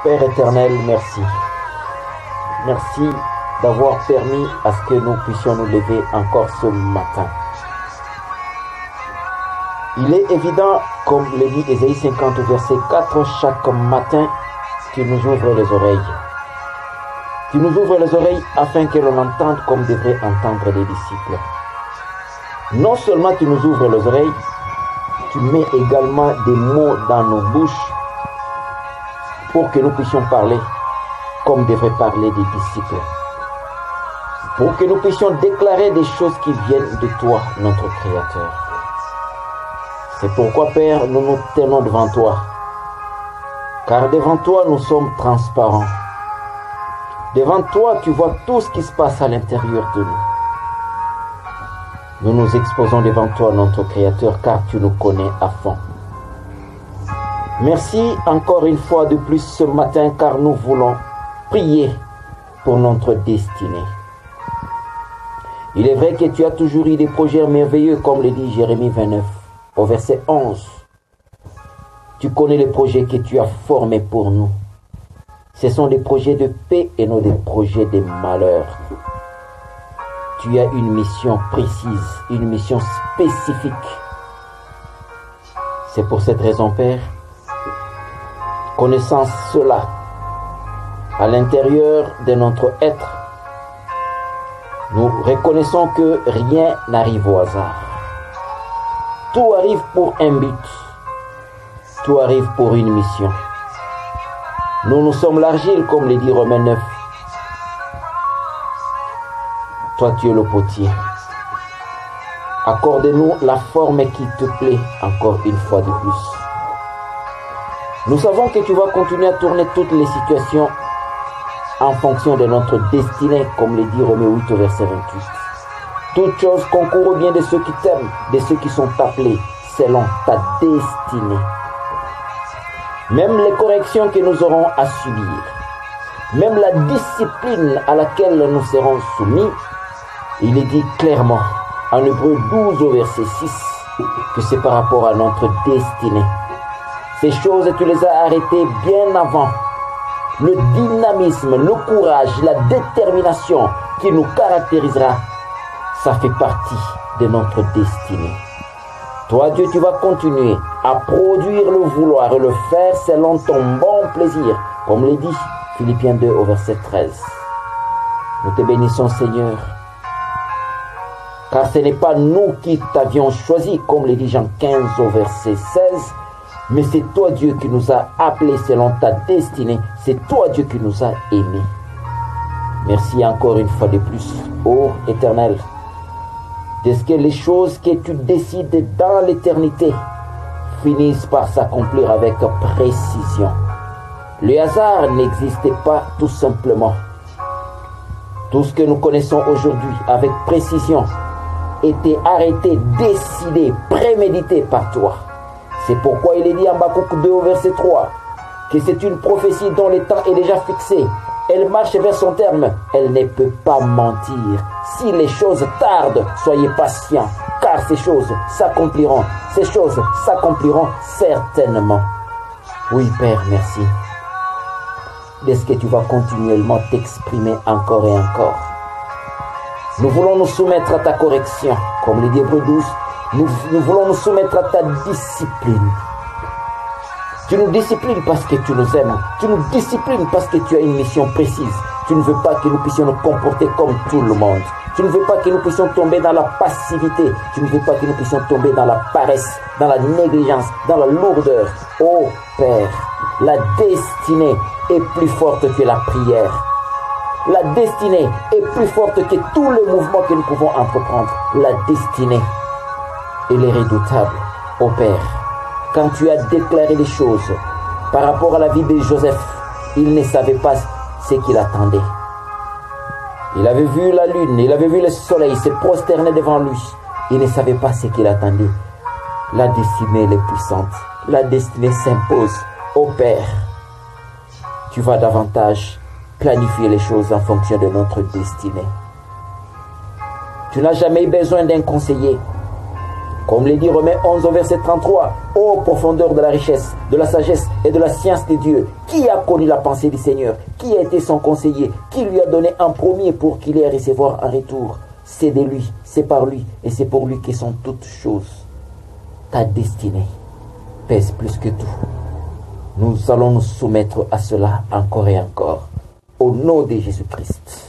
Père éternel, merci. Merci d'avoir permis à ce que nous puissions nous lever encore ce matin. Il est évident, comme le dit Ésaïe 50, verset 4, chaque matin, tu nous ouvres les oreilles. Tu nous ouvres les oreilles afin que l'on entende comme devraient entendre les disciples. Non seulement tu nous ouvres les oreilles, tu mets également des mots dans nos bouches pour que nous puissions parler comme devraient parler des disciples. Pour que nous puissions déclarer des choses qui viennent de toi, notre Créateur. C'est pourquoi, Père, nous nous tenons devant toi. Car devant toi, nous sommes transparents. Devant toi, tu vois tout ce qui se passe à l'intérieur de nous. Nous nous exposons devant toi, notre Créateur, car tu nous connais à fond. Merci encore une fois de plus ce matin, car nous voulons prier pour notre destinée. Il est vrai que tu as toujours eu des projets merveilleux, comme le dit Jérémie 29, au verset 11. Tu connais les projets que tu as formés pour nous. Ce sont des projets de paix et non des projets de malheur. Tu as une mission précise, une mission spécifique. C'est pour cette raison, Père, connaissant cela à l'intérieur de notre être, nous reconnaissons que rien n'arrive au hasard. Tout arrive pour un but. Tout arrive pour une mission. Nous sommes l'argile, comme le dit Romains 9. Toi, tu es le potier. Accorde-nous la forme qui te plaît encore une fois de plus. Nous savons que tu vas continuer à tourner toutes les situations en fonction de notre destinée, comme le dit Romains 8 au verset 28. Toutes choses concourent au bien de ceux qui t'aiment, de ceux qui sont appelés selon ta destinée. Même les corrections que nous aurons à subir, même la discipline à laquelle nous serons soumis, il est dit clairement en Hébreux 12 au verset 6 que c'est par rapport à notre destinée. Ces choses, tu les as arrêtées bien avant. Le dynamisme, le courage, la détermination qui nous caractérisera, ça fait partie de notre destinée. Toi, Dieu, tu vas continuer à produire le vouloir et le faire selon ton bon plaisir, comme le dit Philippiens 2 au verset 13. Nous te bénissons, Seigneur, car ce n'est pas nous qui t'avions choisi, comme le dit Jean 15 au verset 16, mais c'est toi, Dieu, qui nous a appelés selon ta destinée. C'est toi, Dieu, qui nous a aimés. Merci encore une fois de plus, ô Éternel, de ce que les choses que tu décides dans l'éternité finissent par s'accomplir avec précision. Le hasard n'existait pas tout simplement. Tout ce que nous connaissons aujourd'hui avec précision était arrêté, décidé, prémédité par toi. C'est pourquoi il est dit en Habakkuk 2 au verset 3 que c'est une prophétie dont le temps est déjà fixé. Elle marche vers son terme, elle ne peut pas mentir. Si les choses tardent, soyez patients, car ces choses s'accompliront. Ces choses s'accompliront certainement. Oui, Père, merci. Est-ce que tu vas continuellement t'exprimer encore et encore? Nous voulons nous soumettre à ta correction, comme le dit Hébreux 12. Nous voulons nous soumettre à ta discipline. Tu nous disciplines parce que tu nous aimes. Tu nous disciplines parce que tu as une mission précise. Tu ne veux pas que nous puissions nous comporter comme tout le monde. Tu ne veux pas que nous puissions tomber dans la passivité. Tu ne veux pas que nous puissions tomber dans la paresse, dans la négligence, dans la lourdeur. Oh Père, la destinée est plus forte que la prière. La destinée est plus forte que tous les mouvements que nous pouvons entreprendre. La destinée, elle est redoutable. Oh Père, quand tu as déclaré les choses par rapport à la vie de Joseph, il ne savait pas ce qu'il attendait. Il avait vu la lune, il avait vu le soleil se prosterner devant lui. Il ne savait pas ce qu'il attendait. La destinée est puissante. La destinée s'impose. Oh Père, tu vas davantage planifier les choses en fonction de notre destinée. Tu n'as jamais eu besoin d'un conseiller. Comme le dit Romains 11 au verset 33, ô profondeur de la richesse, de la sagesse et de la science de Dieu, qui a connu la pensée du Seigneur, qui a été son conseiller, qui lui a donné un premier pour qu'il ait à recevoir un retour. C'est de lui, c'est par lui et c'est pour lui que sont toutes choses. Ta destinée pèse plus que tout. Nous allons nous soumettre à cela encore et encore. Au nom de Jésus-Christ.